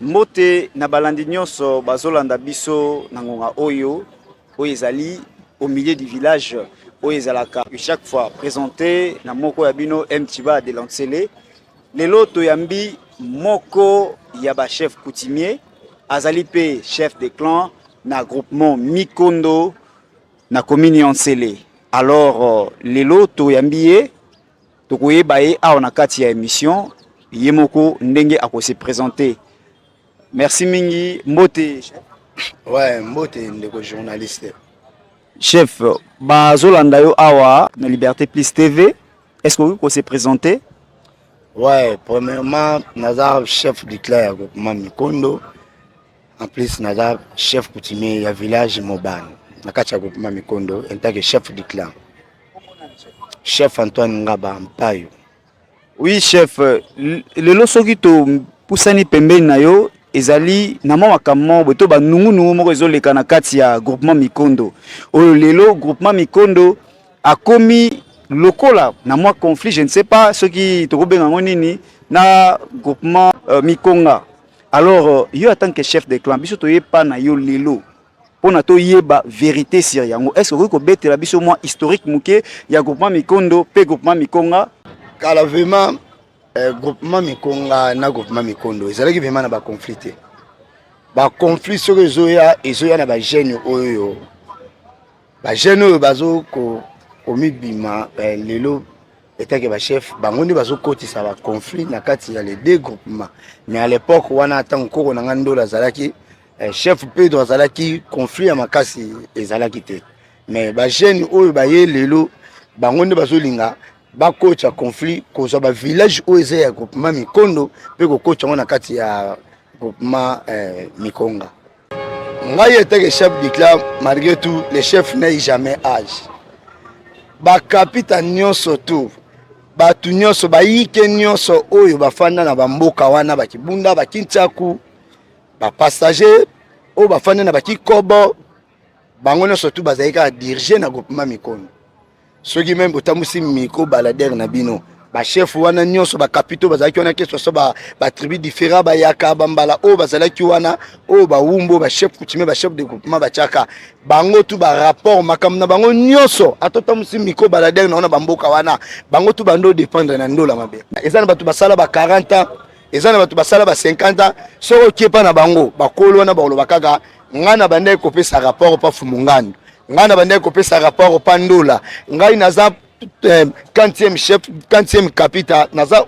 Mbote na balandi nyonso bazolanda biso na ngonga oyo ezali au milieu du village oyo ezalaka chaque fois présenté na moko ya bino Mtiba de Lancele. Lelo toyambi moko ya ba chef coutumier azali pe chef de clan na groupement Mikondo na commune Lancele. Alors lelo toyambi ye tokoyeba ye awa na kati ya émission ye moko ndenge akose présenter. Merci Mingi. Mbote. Ouais, Mbote ndeko journaliste. Chef, bazolanda yo awa na Liberté Plus TV. Est-ce que vous pouvez se présenter? Ouais, premièrement, Nazar chef du clan ya groupement Mikondo. En plus, Nazar chef coutumier ya village Moban. Na kati ya groupement Mikondo en tant que chef du clan. Chef Antoine Ngaba Mpayo. Oui, chef. Lelo soki to pusani pembeni na yo ezali na mwa makambo boto ba nungu moko ezoleka na kati ya groupement Mikondo. Oyo lelo groupement Mikondo akomi lokola na mwa conflit, je ne sais pas soki tokobenga ngo nini na groupement Mikonga. Alors yo en tant que chef de clan biso toyepa na yo lelo pona to yeba vérité sur yango. Est-ce que vous pouvez betela biso mwa historique muke ya groupement Mikondo pe groupement Mikonga? Kala vraiment groupement Mikonga na groupement Mikondo ezalaki vraiment na ba conflit. Ba conflit sur ezoya na ba jeune oyo. Ba jeune oyo bazo ko komibima lelo etake ba chef bango nde bazo kotisa ba conflit na kati ya les deux groupements. Mais à l'époque wana tant ko na ngandola zalaki chef Pedro zalaki conflit ya makasi ezalaki te. Mais ba jeune oyo ba ye lelo bango nde bazo linga ba coach a conflit koza ba village oyo eza ya groupement Mikondo pe ko coach na kati ya groupement Mikonga. Ngai était chef du clan, malgré tout les chefs n'aient jamais âge. Ba capitaine nyonso tout ba tu nyonso ba yike nyonso oyo ba fanda na ba mboka wana ba kibunda ba kinchaku ba passager o ba fanda na ba kikobo bango nyonso tout bazaika diriger na groupement Mikondo. Ceux qui même botamusi micro balader na bino ba chef wana nyonso ba capitaux bazaki wana keso so ba tribu différent ba yaka bambala o bazalaki wana o ba wumbo ba chef coutumier ba chef de groupement ba chaka bango tu ba rapport makam na bango nyonso atotamusi micro balader na wana bamboka wana bango tu bando dépendre na ndola mabe ezana batu basala ba 40 ans ezana batu basala ba 50 ans so okepa na bango bakolo wana ba lobakaka ngana bande kopesa rapport pa fumungano ngana bande kopesa rapport au pandola ngai naza 40e chef 40e capita naza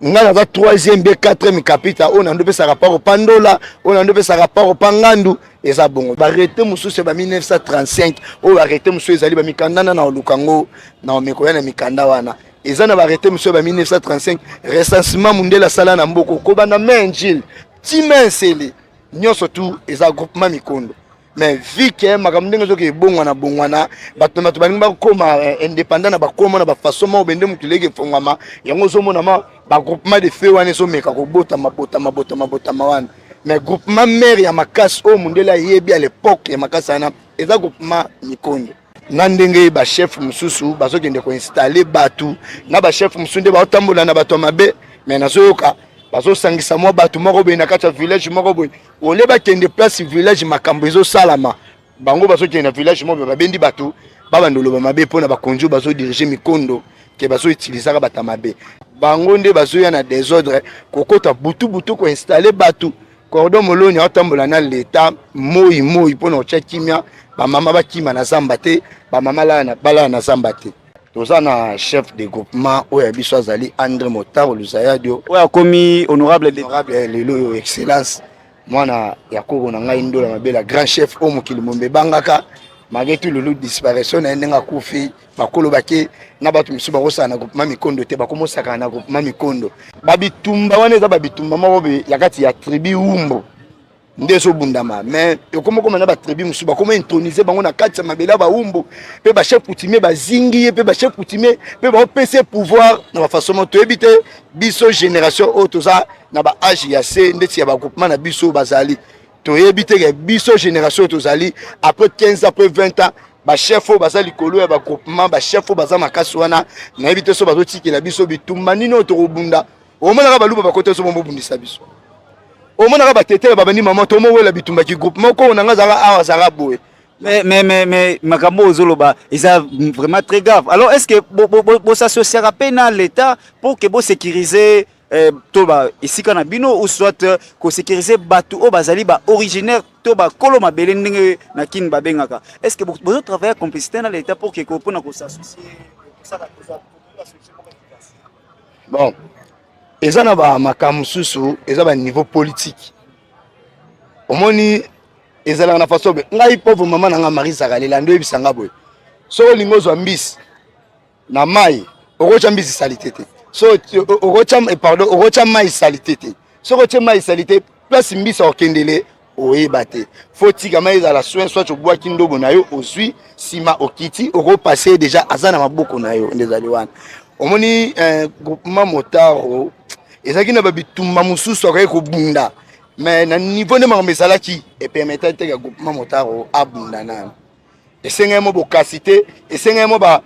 ngana naza 3e b 4e capita on ando pesa rapport au pandola on ando pesa rapport au pangandu eza bongo ba arrêté mususu ba 1935 o arrêté mususu ezali ba mikandana na lukango na mekoya na mikanda wana ezana ba arrêté mususu ba 1935 recensement mundela sala na mboko ko bana menjil timenseli nyonso tu eza groupement Mikondo. Mais vu que makamndenge zoke bongwana bato baninga koma indépendant na bakoma na ba façon mo bende mukilege fongama yango zomona ma ba groupement de feu wana so meka ko bota mabota wana mais groupement mère ya makasi o mundela yebi à l'époque ya makasi na eza groupement Mikondo na ndenge ba chef mususu bazokende ko installer batu na ba chef musunde ba otambola na bato mabe mais nazoyoka bazo sangisa mwa batu moko be na kati ya village moko boy ole ba kende place village makambo ezo salama bango bazo kende na village moko ba bendi batu ba bandolo ba mabe pona ba konju bazo diriger Mikondo ke bazo utiliser bata mabe bango nde bazo ya na désordre kokota butu ko installer batu cordon moloni otambola na l'état moi pona ocha kimia ba mama ba kima na zamba te ba mama la bala na zamba te. Tozana chef de groupement oya biso azali André Motaro Luzayadio oya komi honorable lelo excellence mwana yakoko na ngai ndola mabela grand chef o mokili mombe bangaka magetu lulu disparition na ndenga kufi bakolo bake na batu misuba rosa na groupement Mikondo te bakomosaka na groupement Mikondo babitumba wana eza babitumba moko be yakati ya tribu umbo ndeso bundama mais yokomo koma na ba tribu musuba koma introniser bango na kati ya mabela ba umbu pe ba chef coutumier ba zingi pe ba chef coutumier pe ba PC pouvoir na ba façon to ebite biso génération otoza na ba âge ya C ndeti ya ba groupement na biso bazali to ebite ke biso génération tozali après 15 après 20 ans ba chef o bazali kolo ya ba groupement ba chef o bazama makasi wana na ebite so bazo tikela biso bitumba nino to robunda o mona ka baluba ba kote so bombo bundisa biso omona ba tete ba bani maman to mo wela bitumba ki groupement ko na ngazaka awa zaka boye. Mais makambo ozoloba isa vraiment très grave. Alors est-ce que vous s'associer à l'État pour que vous sécuriser toba ici kana bino ou soit ko sécuriser batu o bazali ba originaire toba koloma belendenge na kin babengaka. Est-ce que vous travaillez en complicité dans l'État pour que ko pona ko s'associer ça la bon eza na ba makamu susu eza ba niveau politique omoni ezala na façon be ngai pauvre maman na nga Marie Zagalela ndo ebisanga boy so lingo zo mbisi na mai okocha mbisi salitete so okocha pardon okocha mai salitete so okocha mai salité place mbisi okendele oyeba te faut tika mai ezala soin soit obwa kindobo na yo ozwi sima okiti oko passer déjà azana maboko na yo ndezali wana omoni groupement motaro ezaki na babitumba mususu akaye kobunda mais na niveau de ma mesalaki et permettait que groupement motaro abunda na esengemo bokasité esengemo ba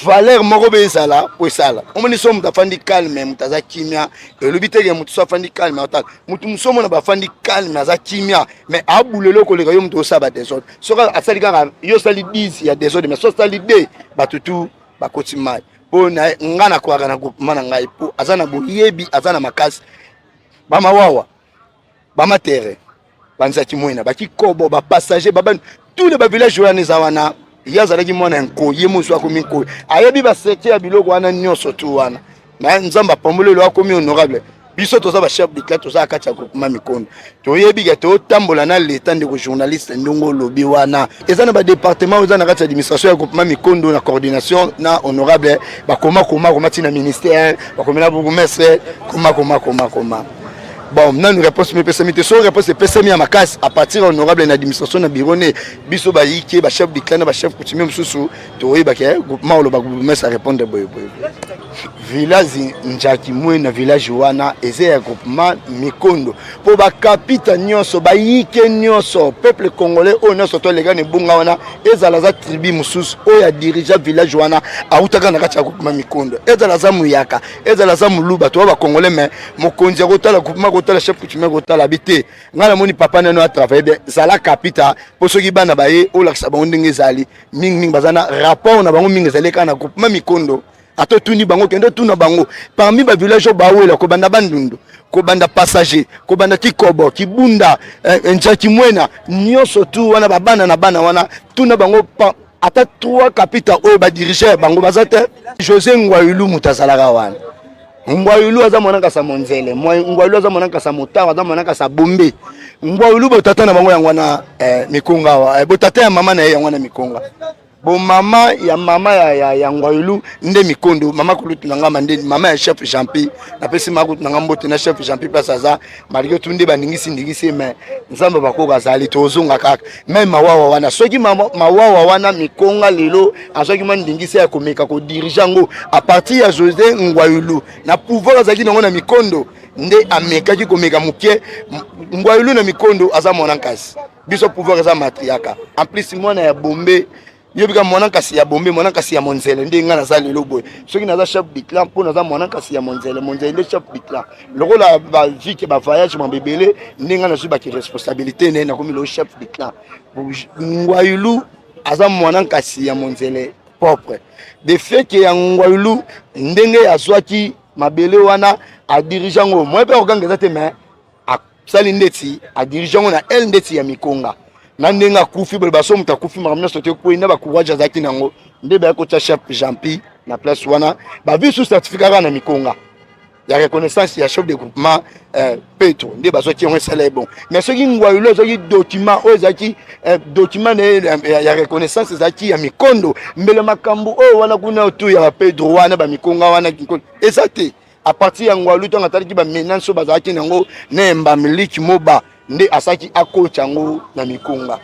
valeur moko bezala po sala omoni so muta fandi calme mutaza kimia elobi te ke mutu so fandi calme otal mutu musomo na ba fandi calme aza kimia mais abulelo ko leka yo mutu osaba desordre so asali kaka yo sali 10 ya desordre mais so sali 2 batutu bakoti mai po na ngana kwa kana groupement na ngai po azana boyebi azana makasi bama wawa bama terre banzaki moina baki kobo ba passager baban tous les villages wana zawana yazalaki mwana nko yemusu akomi nko ayebi ba secteur ya biloko wana nyoso tu wana na nzamba pambolelo akomi honorable biso toza ba chef de clan toza kati ya groupement Mikondo toyebi ke to tambola na l'état de journaliste ndongo lobi wana ezana ba département ezana kati ya administration ya groupement Mikondo na coordination na honorable ba koma tina ministère ba komela bourgmestre koma bon nanu réponse me pesamite so réponse pesami ya makasi à partir honorable na administration na bureau ne biso ba yike ba chef de clan ba chef coutumier mususu toyeba ke groupement lo ba bourgmestre répondre boy village njaki mwe na village wana eze ya groupement Mikondo po ba kapita nyonso ba yike nyonso peuple congolais o nyonso to lega ne bunga wana ezala za tribu mususu o ya dirigeant village wana autaka na kati ya groupement Mikondo ezala za muyaka ezala za muluba to ba congolais mais mokonzi ya kotala groupement kotala chef coutumier kotala bité ngala moni papa nano a travailler bien zala kapita po soki bana baye o lakisa bango ndenge zali mingi bazana rapport na bango mingi zali kana groupement Mikondo ato tuni bango kendo tuna bango parmi ba village ba wela ko banda bandundu ko banda passager ko banda kikobo kibunda njaki mwena nyoso tu wana babana na bana wana tuna bango ata 3 kapita o ba diriger bango bazate José Ngwayulu mutazalaka wana Ngwayulu aza monaka sa monzele Ngwayulu aza monaka sa motara aza monaka sa bombe Ngwayulu botata na bango yango na Mikonga wa botata ya mama na ye yango na Mikonga bo mama ya Ngwayulu nde Mikondo mama kulutu nanga mande mama ya chef Jean-Pi na pesi makutu nanga mbote na chef Jean-Pi place aza malgré tout nde bandingisi mais nzamba bako bazali tozonga kaka même mawawa wana soki mawawa wana Mikonga lelo azoki mandingisi ya komeka ko dirigeant ngo à partir ya José Ngwayulu na pouvoir azaki nango na Mikondo nde amekaki komeka mukie Ngwayulu na Mikondo aza monankasi biso pouvoir aza matriaka en plus mwana ya Bombe yobika monankasi ya Bombe monankasi ya Monzele nde ngana za lelo boy soki naza chef de clan po naza monankasi ya Monzele nde chef de clan lokola ba vie ba voyage mambebele nde ngana zo ba ki responsabilité ne na komi le chef de clan Ngwayulu aza monankasi ya Monzele propre de fait que ya Ngwayulu ndenge azwaki mabele wana a dirigeant ngo moi pe okangeza te mais a sali ndeti a dirigeant na el ndeti ya Mikonga na ndenga kufi bele baso muta kufi makamna sote ko ina ba kuwaja zaki nango nde ba ko cha chef Jean-Pi na place wana ba vi sous certificat na Mikonga ya reconnaissance ya chef de groupement Petro nde baso ki on sala bon mais ce qui Ngwayulu zaki document o zaki document ya reconnaissance zaki ya Mikondo mbele makambu o wana kuna tu ya Pedro wana ba Mikonga wana exacte à partir ya Ngwayulu to ngatali ki ba menanso bazaki nango nemba miliki moba nde asaki akocha ngo na Mikonga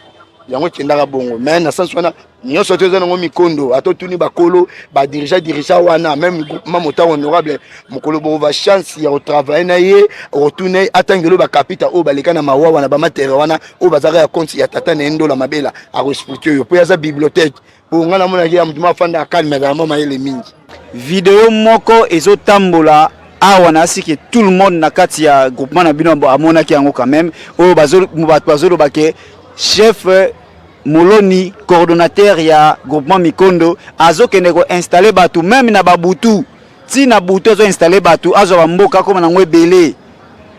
yango kendaka bongo mais na sens wana nyonso toza nango Mikondo atotuni bakolo ba dirija wana même groupement motard honorable mokolo bo va chance ya travailler na ye retourner atangelo ba kapita o baleka na mawa wana ba matere wana o bazaka ya compte ya tata na ndola mabela a respecter yo po ya za bibliothèque po ngana mona ya mutuma fanda calme na mama ele mingi video moko ezotambola awa na asiki tout le monde na kati ya groupement na bino amona ki yango quand même o bazolo bake chef Moloni coordonnateur ya groupement Mikondo azokende ko installer batu même na babutu ti na butu azo installer batu azo bamboka koma na ngwebele.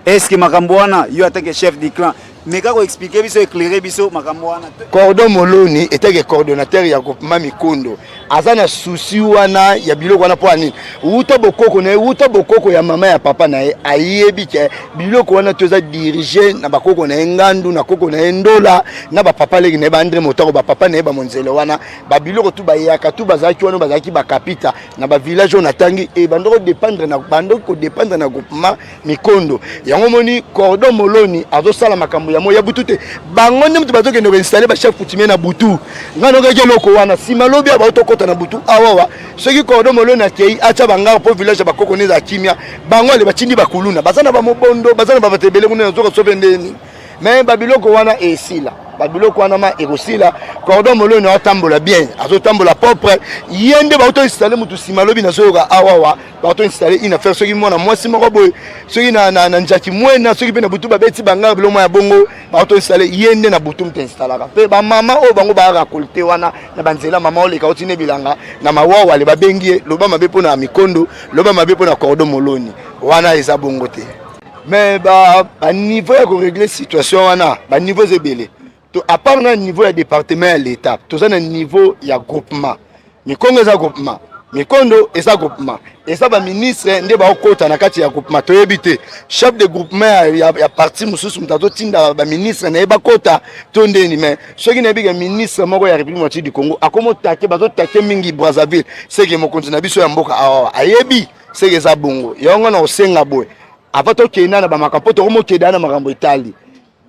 Est-ce que makambo wana yo atake chef du clan mais kako expliquer biso éclairer biso makambo wana Cordon Moloni était coordonnateur ya groupement Mikondo azana souci wana ya biloko wana po ani uta bokoko ya mama ya papa na ye ayebi ke biloko wana toza diriger na bakoko na ngandu na koko na endola na ba papa leki na ba André Motaro ba papa na ba monzele wana ba biloko tu ba yaka tu bazaki wana bazaki ba kapita na ba village on atangi e bandoko dépendre na groupement Mikondo yango moni Cordon Moloni azo sala makambo ya moya butute bango ndem tu bazoke no installer ba chef coutumier na butu ngano kake loko wana simalobi aba otokota na butu awawa soki Cordon Moloni akei acha banga po village bakoko neza kimia bango le batindi bakuluna bazana ba mobondo bazana ba batebele kuna zoka sopendeni mais babiloko wana esila babiloko wana ma erosila Cordon Moloni atambola bien azotambola propre yende ba auto installer mutu simalobi na zoka awawa ba auto installer une affaire soki mona mwasi moko boy soki na njaki mwena soki pe na butu babeti banga biloko ya bongo ba auto installer yende na butu mte installaka pe ba mama o bango ba rakolte wana na banzela mama o le kauti ne bilanga na mawawa le babengi loba mabe pona Mikondo loba mabe pona Cordon Moloni wana eza bongo te mais ba niveau ya ko régler situation wana ba niveau zebele to à part na niveau ya département ya l'état to za na niveau ya groupement Mikongo eza groupement Mikondo eza groupement eza ba ministre nde ba okota na kati ya groupement to yebite chef de groupement ya parti mususu mutato tinda ba ministre na eba kota to ndeni mais soki na biga ministre moko ya République du Congo akomo take bazo take mingi Brazzaville seke mokonzi na biso ya mboka awa ayebi seke eza bongo yango na osenga boy apato kena na ba makapo to komo keda na makambo itali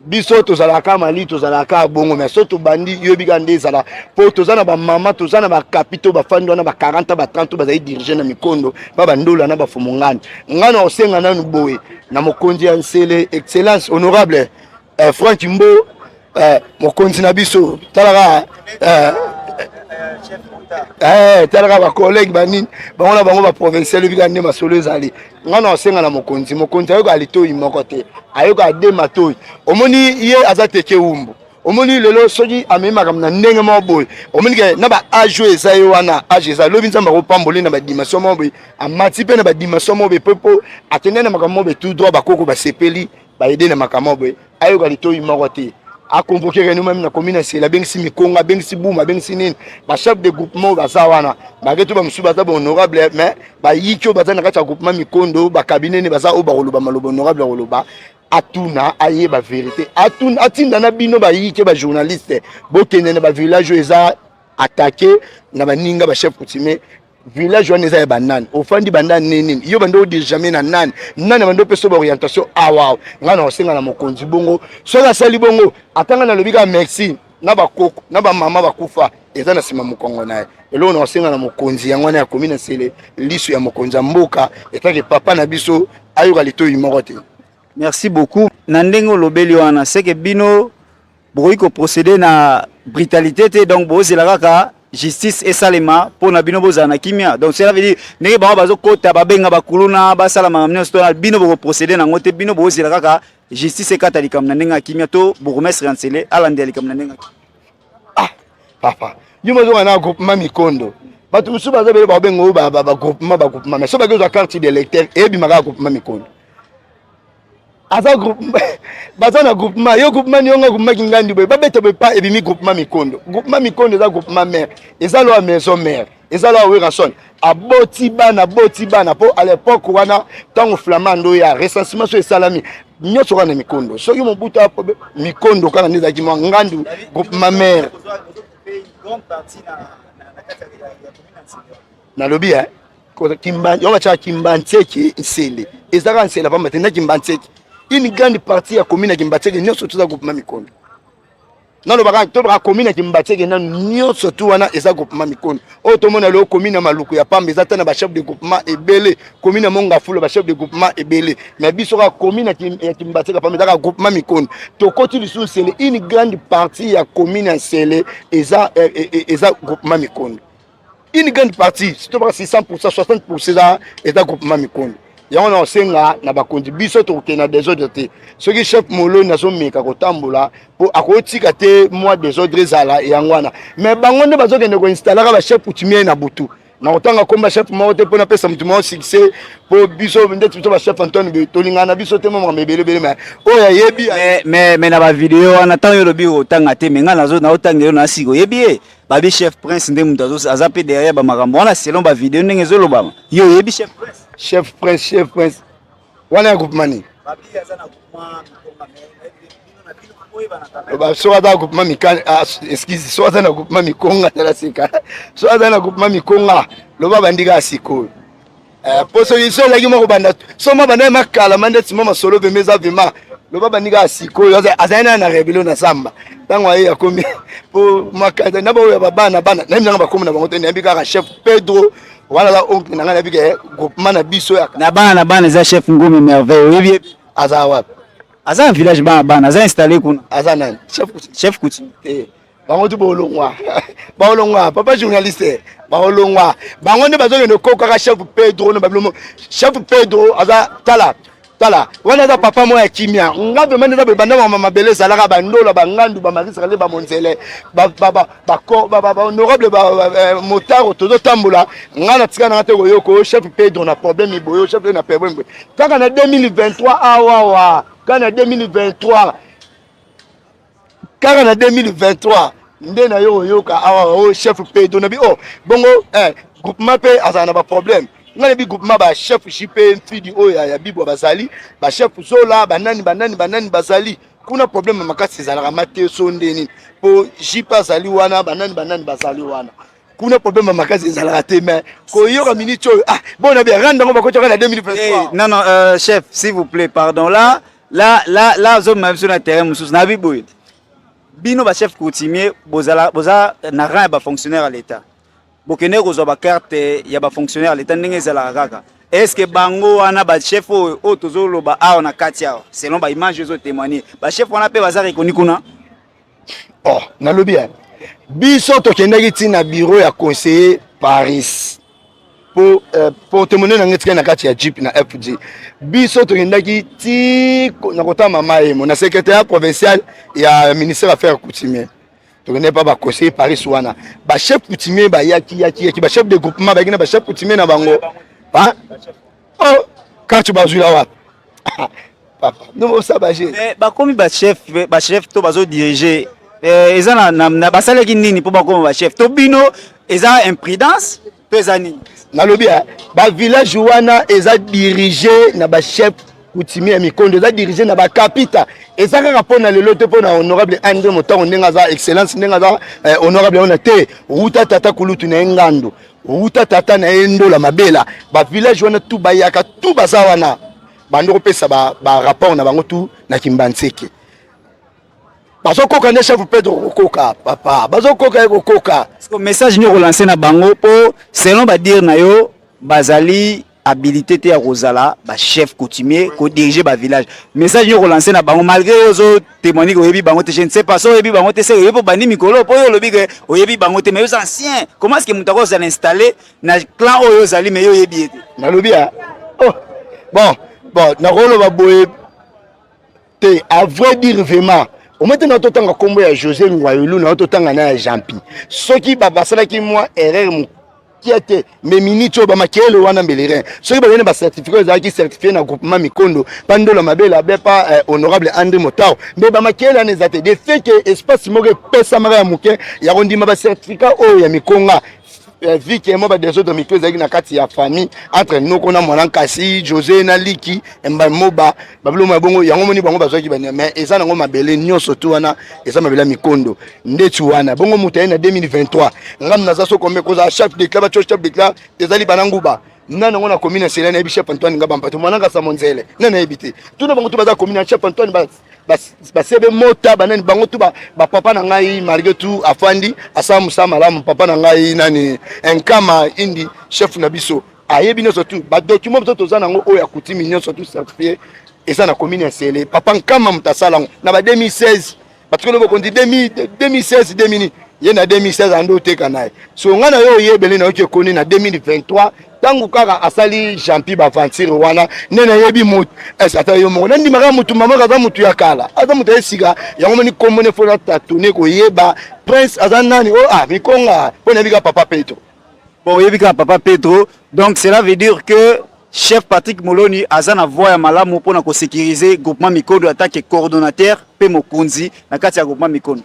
biso tozalaka mali tozalaka bongo mais soto bandi yobika ndezala po tozana ba mama tozana ba capito ba fandi wana ba 40 ba 30 ba zai diriger na Mikondo ba bandola na ba fumungani ngana osenga nanu boye na mokonzi ya nsele excellence honorable Frank Mbo mokonzi na biso talaka talaka ba collègue banini bango bango ba provincial bika nde masolo ezali ngana osenga na mokonzi ayo alito imoko te ayo ka de matoi omoni ye azateke umbu omoni lelo soki amema kam na ndenge mo boy omoni ke na ba age eza yo wana age eza lobi nzamba ko pamboli na ba dimension mo boy amati pe na ba dimension mo boy pepo atende na makambo boy tout droit bakoko ba sepeli ba aider na makambo boy ayo ka lito imoko te a convoquer nous même na commune c'est la bengsi Mikonga bengsi Bouma bengsi nini ba chef de groupement ba zawana ba keto ba msuba ta honorable mais ba yikyo ba na kati ya groupement Mikondo ba cabinet ne ba za o ba koloba maloba honorable koloba atuna aye ba vérité atuna atinda na bino ba yike ba journaliste bokende na ba village eza attaqué na ba ninga ba chef coutumier village wana eza ya banani ofandi bandani nini yo bando di jamais na nani bando peso ba orientation awa ngana osenga na mokonzi bongo soka sali bongo atanga na lobika merci na bakoko na ba mama bakufa eza na sima mokongo naye elo na osenga na mokonzi yango na ya commune sele lisu ya mokonzi mboka etake papa na biso ayo kalito imoko te. Merci beaucoup. Nandengo lobeli wana c'est que bino boyi ko procéder na brutalité donc bozi la kaka justice et salema pour na bino bozana kimia donc cela veut dire ndenge bango bazo kota babenga bakuluna basala mamnyo sto na bino bo procéder na ngote bino bozi la kaka justice et katali kam na ndenge kimia to bourgmestre Ansele alande likam na ndenge papa yuma zo na groupement Mikondo batu musu bazo bele ba bengo ba groupement mais so ba goza carte d'électeur et bi maka groupement Mikondo aza groupement bazana groupement yo groupement nyonga groupement kingandi boy babete boy pa ebimi groupement Mikondo eza groupement mère eza lo maison mère eza lo Werason aboti bana po à l'époque wana tango flamando ya recensement so esalami nyoso kana Mikondo soki mobutu apo Mikondo kana neza ki ngandu groupement mère na lobi ko kimba yo cha kimbantseki nsele ezaka nsele pa matenda kimbantseki une grande partie ya commune Kimbatseke nyonso tuza groupement Mikondo nalo baka to baka commune Kimbatseke na nyonso tu wana eza groupement Mikondo o to mona le commune Maluku ya Pamba eza tana ba chef de groupement ebele commune Monga Fulo ba chef de groupement ebele mais biso ka commune ya Kimbatseke Pamba eza groupement Mikondo to koti lisu sele une grande partie ya commune Sele eza groupement Mikondo une grande partie c'est pas 600% 60% eza groupement Mikondo yango na osenga na bakonzi biso tokokende na désordre te soki chef moloni azomeka kotambola po akotika te mwa désordre ezala yango wana mais bango nde bazokende koinstalaka bachef coutumier na butu na kotanga komba chef moko te mpo napesa motu moko succès po biso ndeti biso bachef Antoine tolingana na biso te mo makambo ebelebele mais oyo ayebi mais na bavideo wana ntango yo olobi otanga te me ngai naotanga yo na sika oyebi ye babi chef prince nde moto aza mpe derrière bamakambo wana selon bavideo ndenge ezolobama yo oyebi chef prince wana ya groupement nini so aza na groupement mikani excuse so aza na groupement mikonga tala sika so aza na groupement mikonga loba bandika asikoyo po soki so elaki moko banda so mo banda makala mandeti mo masolo vema eza vema loba bandika asikoyo azali na rebelo na samba ntango aye akomi po makala na baoyo babana bana na mizanga bakomi na bango te nayebi kaka chef Pedro wana la oncle na ngai nayebi ke groupement na biso ya na bana eza chef Ngumi Merveille oyebi aza wapi aza un village bana aza installé kuna aza nani chef coutume bango tu baolongwa papa journaliste baolongwa bango nde bazokende kokaka chef Pedro na babilomo chef Pedro aza tala wana aza papa mo ya kimia nga vraiment nde eza banda mabele ezalaka bandola bangandu bamarisakale bamonzele honorable motaro tozotambola nga na tika nanga te koyoko chef Pedro na problème iboyo chef na problème kaka na 2023 awawa kaka na 2023 nde na yo oyoka awa chef Pedro na bi bongo groupement pe azana ba problème ngane bi groupement ba chef jipe mfidi oyo ya bibo bazali ba chef zola banani bazali kuna problème makasi ezalaka mate sonde nini po jipa zali wana banani bazali wana kuna problème makasi ezalaka te mais koyoka minute oyo bon na bien randa ngo bakotoka na 2023 non chef s'il vous plaît pardon là zo même sur le terrain mususu na biboye bino ba chef coutumier boza na rang ba fonctionnaire à l'état bokene kozwa ba carte ya ba fonctionnaire à l'état ndenge ezala kaka est-ce que bango wana ba chef o tozoloba awa na kati awa selon ba image zo témoigner ba chef wana pe baza rekoni kuna nalobi biso tokendaki tina bureau ya conseiller Paris pour témoigner na ngetika na kati ya jeep na FG biso tokendaki ti na kotama maemo na secrétaire provincial ya ministère affaires coutumières tokende pa ba conseiller Paris wana ba chef coutumier ba yaki ba chef de groupement ba gina ba chef coutumier na bango quand tu bazula wa papa nous ça ba je ba komi ba chef to bazo diriger eza na basalaki nini po ba komi ba chef to bino eza imprudence to eza nini nalobi ba village wana eza dirigé na ba chef coutumier mikondo eza dirigé na ba capita eza kaka pona lelo te pona honorable André Motango ndenga za excellence ndenga za honorable ona te uta tata kulutu na engando uta tata na endola mabela ba village wana tu bayaka tu baza wana bando pesa ba rapport na bango tu na Kimbanseke bazokoka nde chef Pedro kokoka papa bazokoka kokoka ce message ni relancer na bango po selon ba dire na yo bazali habilité te ya kozala ba chef coutumier ko diriger ba village message ni relancer na bango malgré ozo témoigner oyebi bango te je ne sais pas so oyebi bango te c'est oyebi bandi mikolo po yo lobi ke oyebi bango te mais yo ancien comment est-ce que mutako za installer na clan oyo zali mais yo oyebi ete na lobi bon na rolo ba boye te à vrai dire vraiment au moins na totanga kombo ya José Ngwayulu na totanga na ya Jampi soki babasala ki moi erreur kiate mais minito ba makele wana mbelerin soki ba yene ba certificat za ki certifié na groupement mikondo pandola mabela be pa honorable André Motao mais ba makele na ezate de fait que espace moke pesa mara ya muke ya kondima ba certificat o ya mikonga vu que moi ba des autres micros zaki na kati ya famille entre nous kona mwana kasi José na Liki mba moba bablo mabongo yango moni bango bazaki bana mais eza nango mabele nyonso tu wana eza mabela mikondo ndetu wana bongo muta na 2023 ngam naza so kombe koza chef de club chef de club ezali bananguba nana ngona commune selena ebi chef Antoine ngaba mpato mwana ngasa monzele nana ebité tout na bango tu baza commune chef Antoine basebe mota banani bango tu ba papa na ngai malgré tout afandi asa musa malamu papa na ngai nani enkama indi chef na biso ayebi no surtout ba document to za nango oya kutimi nyonso tout certifié eza na commune sele papa nkama mutasala na ba 2016 parce que le bokondi 2016 2000 ye na 2016 ando teka naye so ngana yo yebele na oke koni na 2023 tangu kaka asali champi ba aventure wana nena yebi mutu ata yo mo ndima ka mutu mama ka mutu ya kala ata mutu esika yango moni komone fona tatune ko yeba prince azanani mikonga pona bika papa Pedro bon yebika papa Pedro donc cela veut dire que chef Patrick Moloni azana voix ya malamu pona ko sécuriser groupement Mikondo attaque coordonnateur pe mokunzi na kati ya groupement Mikondo.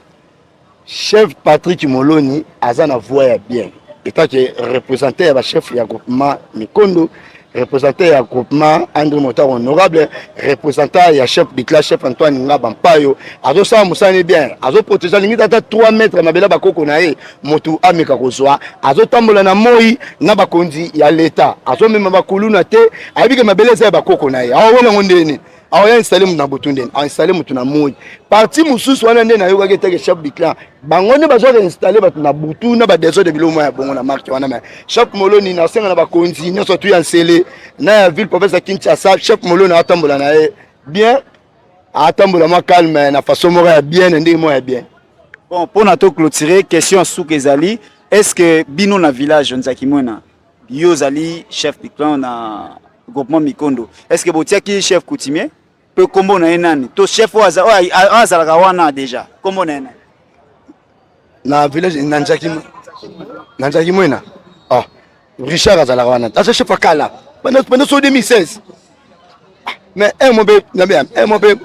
Chef Patrick Moloni azana voix ya bien état que représentant ya chef ya groupement Mikondo représentant ya groupement André Motar honorable représentant ya chef de classe chef Antoine Ngaba Mpayo azo sa musane bien azo protéger limite ata 3 mètres mabela bakoko na ye motu ameka kozwa azo tambola na moi na bakonzi ya l'état azo mema bakuluna te ayibike mabela za bakoko na ye awona ngondeni awa installé mu na botundeni a installé mutu na moi parti mususu wana nde na yoka ke teke chef de clan bangone bazo installer batu na butu na ba déso de bilomo ya bongo na marque wana mais chef Moloni na senga na bakonzi nyoso tu ya nsele na ya ville province Kinshasa chef Moloni atambola na ye bien atambola ma calme na façon moko ya bien ndenge mo ya bien. Bon pour na to clôturer question sous Kezali est-ce que bino na village Nzaki Mwena yo zali chef de clan na groupement Mikondo est-ce que botiaki chef coutumier pe kombo na enani to chef waza azalaka wana déjà kombo na enani na village Nzaki Mwena Richard azalaka wana asa chef akala pendant so 2016 mais un mobe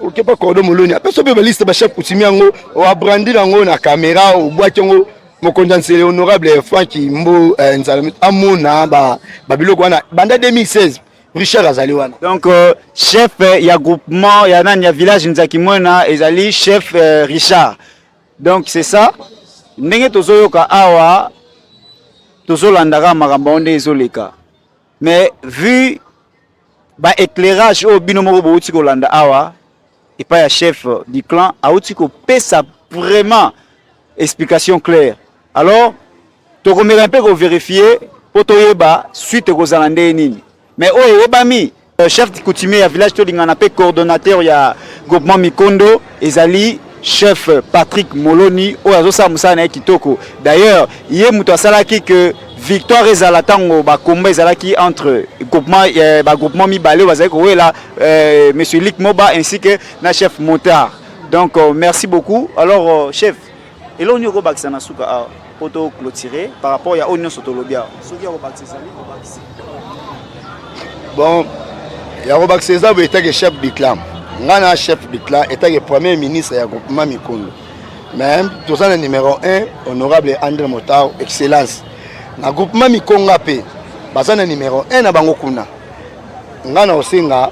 ok pas cordo Moloni après so be liste ba chef coutumier ngo o brandi ngo na caméra o boîte ngo mo condensé honorable Franck Mbo Nzalami amona ba biloko wana banda 2016 Richard azali wana donc chef ya groupement ya nani ya village Nzaki Mwena ezali chef Richard donc c'est ça ndenge tozoyoka awa tozolandaka makambo onde ezoleka mais vu ba éclairage au bino moko bouti kolanda awa et pas ya chef du clan auti ko pesa vraiment explication claire alors tokomeka un peu ko vérifier pour toyeba suite ko zalande nini mais oyo yebami chef coutumier ya village to lingana pe coordonnateur ya groupement Mikondo ezali chef Patrick Moloni oyo azosa musana na kitoko d'ailleurs ye muto asalaki que victoire ezala tango ba combat ezalaki entre groupement ba groupement mibale bazali ko wela monsieur Lick Moba ainsi que na chef Montard donc merci beaucoup alors chef elonyo ko bakisa na suka poto clôturer par rapport ya onyo sotolobia soki ko bakisa ni ko bakisa bon ya bakisa za bo etake chef de clan ngana chef de clan etake premier ministre ya groupement Mikondo même tout ça le numéro 1 honorable André Motar excellence na groupement Mikonga pe bazana numéro 1 na bango kuna ngana osenga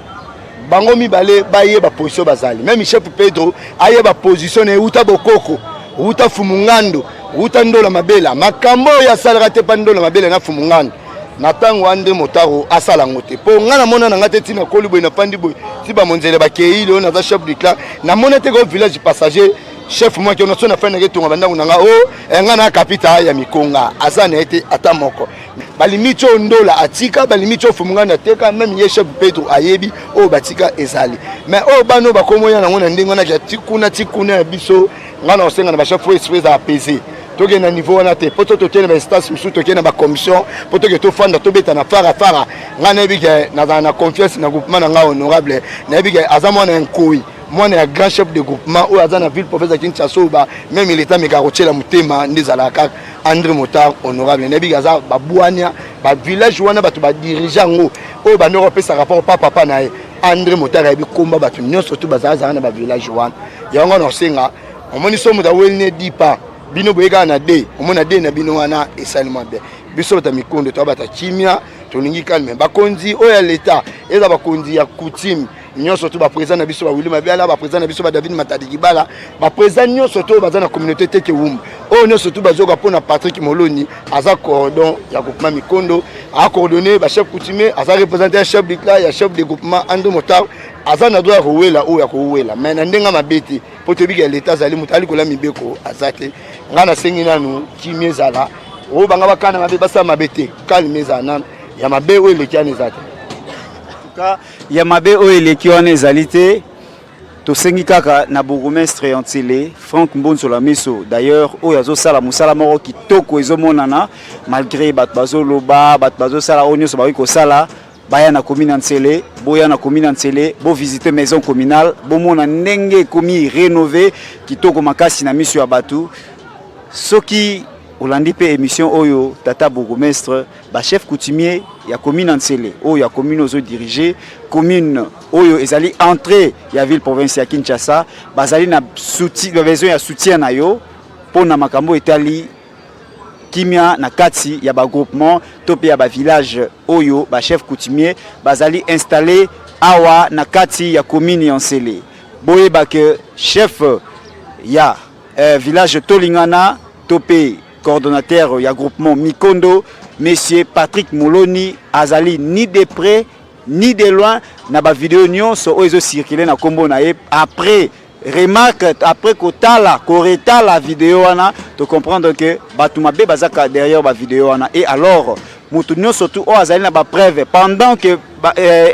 bango mibale baye ba position bazali même chef Pedro aye ba position e uta bokoko uta fumungando uta ndola mabela makambo ya salaka te pa ndola mabela na fumungando na tango André Motaro asala ngote po ngana mona na ngate tina kolibwe na pandi boy ti ba monzele ba keilo na za chef du clan na mona te ko village passager chef moi qui on a son affaire na tonga banda kunanga ngana kapita ya Mikonga azana ete ata moko balimito ndola atika balimito fumungana teka même ye chef Pedro ayebi o batika ezali mais o bano bakomoya na ngona ndingo na tikuna ya biso ngana osenga na ba chef espèce apaiser toke na niveau wana te poto tokene ba instance musu tokene ba commission poto ke to fanda to beta na fara ngana bige na confiance na groupement na nga honorable na bige azamo na nkoi mwana ya grand chef de groupement ou azana ville province Kinshasa ba même il était meka rochela mutema ndizala ka André Motar honorable na bige aza ba buania ba village wana batu ba dirigeant ngo o ba no pesa rapport papa na André Motar ya bi komba batu nyonso to bazaza na ba village wana yango no senga omoni somo da welne dipa bino boyeka na de omona de na bino wana esalima be biso ta Mikondo to bata chimia to ningi kalme bakonzi oya l'état eza bakonzi ya coutume nyonso to ba président na biso ba Willy Mabiala ba président na biso ba David Matadi Kibala ba président nyonso to baza na communauté teke wumbu o nyonso to bazoka pona Patrick Moloni aza cordon ya groupement Mikondo a coordonné ba chef coutumier aza représenter chef de clan ya chef de groupement André Motar aza na droit kowela o ya kowela mais na ndenga mabeti po to bika l'état zali mutali kola mibeko azate ngana sengi nanu kimezala o banga bakana mabe basa mabete kalmezana ya mabe o elekiane zate en tout cas ya mabe o elekiane zalité tosengi kaka na bourgmestre ya Ntsele Franck Mbonzola Miso d'ailleurs oyo azosala musala moko kitoko ezomonana malgré bato bazoloba bato bazosala oyo nyonso bakoki kosala baya na commune ya Ntsele boya na commune ya Ntsele bo visiter maison communale bomona ndenge ekomi rénové kitoko makasi na miso ya bato soki olandi pe émission oyo tata bourgmestre ba chef coutumier ya commune ya Ntsele oyo ya commune ozo diriger commune oyo ezali entrée ya ville province ya Kinshasa bazali na soutien besoin ya soutien na yo pona makambo etali kimia na kati ya ba groupement to pe ya ba village oyo ba chef coutumier bazali installé awa na kati ya commune ya Ntsele boye ba que chef ya village Tolingana to pe coordonnateur ya groupement Mikondo monsieur Patrick Mouloni azali ni de près ni de loin na ba vidéo nyonso oyo circuler na kombo na ye après remarque après kotala koreta la vidéo wana to comprendre que batuma be bazaka derrière ba vidéo wana et alors mutu nyonso tout o azali na ba preuve pendant que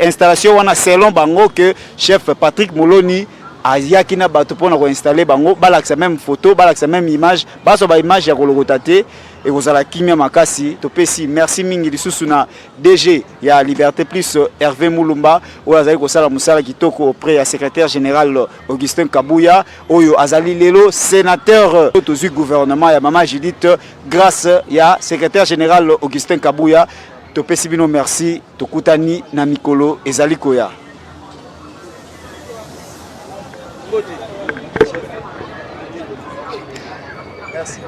installation wana selon bango que chef Patrick Mouloni ayaki na bato pona ko installer bango balakisa même photo balakisa même image baso ba image ya kolokota te et kozala kimia makasi topesi merci mingi lisusu na DG ya Liberté Plus Hervé Moulumba oyo azali kosala musala kitoko auprès ya secrétaire général Augustin Kabouya oyo azali lelo sénateur tozu gouvernement ya Mama Judith grâce ya secrétaire général Augustin Kabouya topesi bino merci tokutani na mikolo ezali koya. Merci.